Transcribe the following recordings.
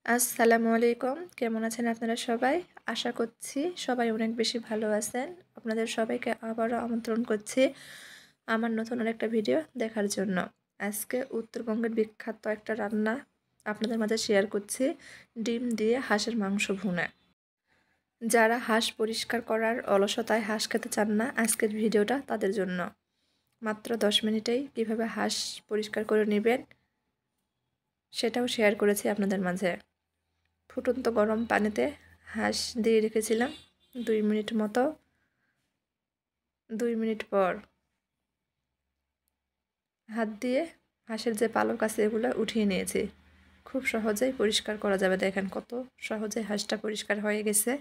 আসসালামু আলাইকুম। কেমন আছেন আপনারা সবাই? আশা করছি সবাই অনেক বেশি ভালো আছেন। আপনাদের সবাইকে আবারও আমন্ত্রণ করছি আমার নতুন আরেকটা ভিডিও দেখার জন্য। আজকে উত্তরবঙ্গের বিখ্যাত একটা রান্না আপনাদের মাঝে শেয়ার করছি, ডিম দিয়ে হাঁসের মাংস ভুনা। যারা হাঁস পরিষ্কার করার অলসতায় হাঁস খেতে চান না, আজকের ভিডিওটা তাদের জন্য। মাত্র 10 মিনিটেই কীভাবে হাঁস পরিষ্কার করে নেবেন সেটাও শেয়ার করেছি আপনাদের মাঝে। ফুটন্ত গরম পানিতে হাঁস দিয়ে রেখেছিলাম 2 মিনিট মতো। 2 মিনিট পর হাত দিয়ে হাঁসের যে পালক আছে এগুলো উঠিয়ে নিয়েছি। খুব সহজেই পরিষ্কার করা যাবে, দেখেন কত সহজে হাঁসটা পরিষ্কার হয়ে গেছে।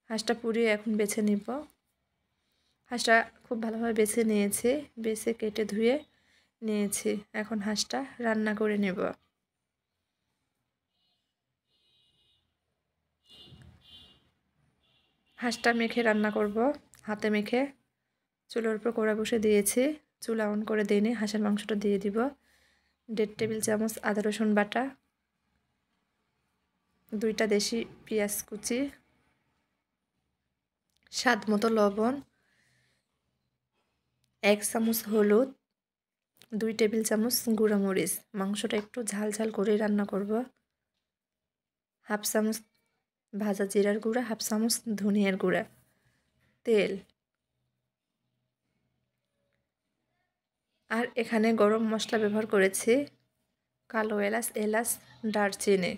হাঁসটা পুড়িয়ে এখন বেছে নিব। হাঁসটা খুব ভালোভাবে বেছে নিয়েছি, বেছে কেটে ধুয়ে নিয়েছি। এখন হাঁসটা রান্না করে নেব। হাঁসটা মেখে রান্না করব, হাতে মেখে। চুলার উপর কড়া বসে দিয়েছি, চুলা অন করে দিয়ে হাঁসের মাংসটা দিয়ে দিব। 1.5 টেবিল চামচ আদা রসুন বাটা, 2টা দেশি পেঁয়াজ কুচি, স্বাদ মতো লবণ, 1 চামচ হলুদ, 2 টেবিল চামচ গুঁড়া মরিচ। মাংসটা একটু ঝাল ঝাল করে রান্না করব। 1/2 চামচ ভাজা জিরার গুঁড়া, 1/2 চামচ ধনিয়ার গুঁড়া, তেল। আর এখানে গরম মশলা ব্যবহার করেছি, কালো এলাচ, দারচিনি।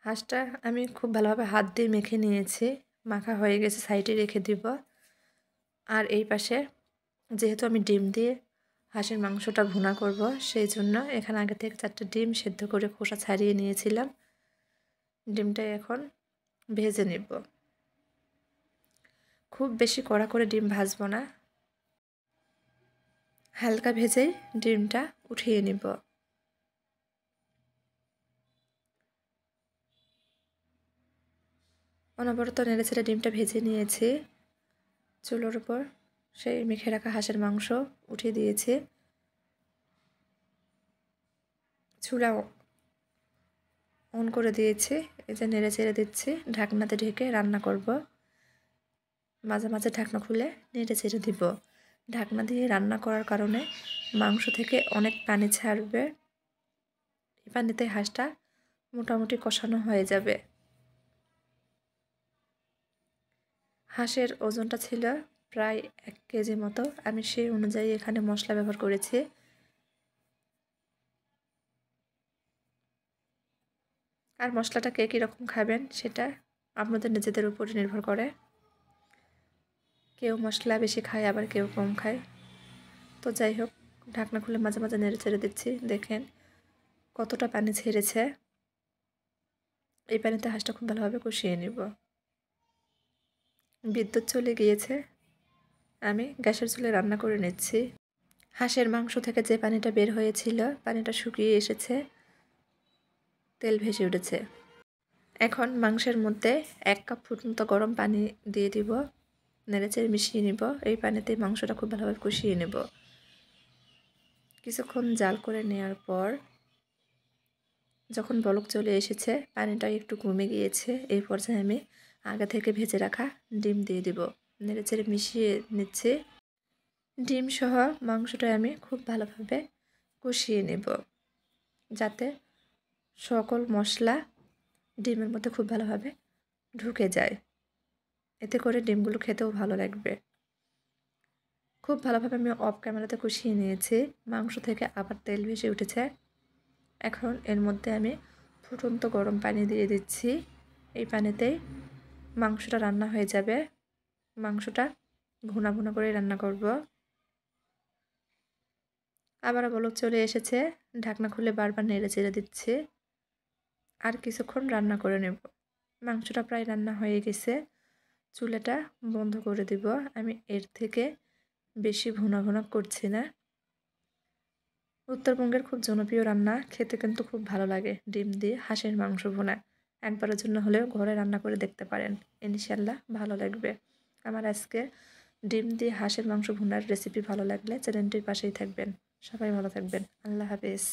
হাঁসটা আমি খুব ভালোভাবে হাত দিয়ে মেখে নিয়েছি, মাখা হয়ে গেছে, সাইডে রেখে দিব। আর এই পাশে যেহেতু আমি ডিম দিয়ে হাঁসের মাংসটা ভুনা করব, সেই জন্য এখানে আগে থেকে 4টা ডিম সেদ্ধ করে খোসা ছাড়িয়ে নিয়েছিলাম। ডিমটা এখন ভেজে নেব। খুব বেশি কড়া করে ডিম ভাজবো না, হালকা ভেজেই ডিমটা উঠিয়ে নেব। অনবরত নেড়েচেড়ে ডিমটা ভেজে নিয়েছি। চুলোর উপর সেই মেখে রাখা হাঁসের মাংস উঠিয়ে দিয়েছি। চুলা অন করে দিয়েছি, এই যে নেড়েচেড়ে দিচ্ছি। ঢাকনাতে ঢেকে রান্না করব। মাঝে মাঝে ঢাকনা খুলে নেড়েচেড়ে দিব। ঢাকনা দিয়ে রান্না করার কারণে মাংস থেকে অনেক পানি ছাড়বে। এই পানিতে হাঁসটা মোটামুটি কষানো হয়ে যাবে। হাঁসের ওজনটা ছিল প্রায় 1 কেজি মতো। আমি সেই অনুযায়ী এখানে মশলা ব্যবহার করেছি। আর মশলাটা কে কীরকম খাবেন সেটা আপনাদের নিজেদের উপরে নির্ভর করে। কেউ মশলা বেশি খায়, আবার কেউ কম খায়। তো যাই হোক, ঢাকনা খুলে মাঝে মাঝে নেড়ে চেড়ে দিচ্ছি। দেখেন কতটা পানি ছেড়েছে। এই পানিতে হাঁসটা খুব ভালোভাবে কষিয়ে নিব। বিদ্যুৎ চলে গিয়েছে, আমি গ্যাসের চুলায় রান্না করে নিচ্ছি। হাঁসের মাংস থেকে যে পানিটা বের হয়েছিল, পানিটা শুকিয়ে এসেছে, তেল ভেসে উঠেছে। এখন মাংসের মধ্যে 1 কাপ ফুটন্ত গরম পানি দিয়ে দিব, নেড়েচেড়ে মিশিয়ে নিব। এই পানিতে মাংসটা খুব ভালোভাবে কষিয়ে নেব। কিছুক্ষণ জাল করে নেওয়ার পর যখন বলক চলে এসেছে, পানিটা একটু কমে গিয়েছে, এই পর্যায়ে আমি আগে থেকে ভেজে রাখা ডিম দিয়ে দিব। নেড়েচেড়ে মিশিয়ে নিচ্ছে। ডিম সহ মাংসটা আমি খুব ভালোভাবে কষিয়ে নেব, যাতে সকল মশলা ডিমের মধ্যে খুব ভালোভাবে ঢুকে যায়। এতে করে ডিমগুলো খেতেও ভালো লাগবে। খুব ভালোভাবে আমি অফ ক্যামেরাতে কষিয়ে নিয়েছি। মাংস থেকে আবার তেল ভেসে উঠেছে। এখন এর মধ্যে আমি ফুটন্ত গরম পানি দিয়ে দিচ্ছি। এই পানিতেই মাংসটা রান্না হয়ে যাবে। মাংসটা ভুনা ভুনা করে রান্না করব। আবার বলক চলে এসেছে, ঢাকনা খুলে বারবার নেড়ে চেড়ে দিচ্ছি। আর কিছুক্ষণ রান্না করে নেব। মাংসটা প্রায় রান্না হয়ে গেছে, চুলাটা বন্ধ করে দিব। আমি এর থেকে বেশি ভুনা ভুনা করছি না। উত্তরবঙ্গের খুব জনপ্রিয় রান্না, খেতে কিন্তু খুব ভালো লাগে। ডিম দিয়ে হাঁসের মাংস ভুনা একবারের জন্য হলেও ঘরে রান্না করে দেখতে পারেন, ইনশাল্লাহ ভালো লাগবে। আমার আজকে ডিম দিয়ে হাঁসের মাংস ভুনার রেসিপি ভালো লাগলে চ্যানেলটির পাশেই থাকবেন। সবাই ভালো থাকবেন। আল্লাহ হাফেজ।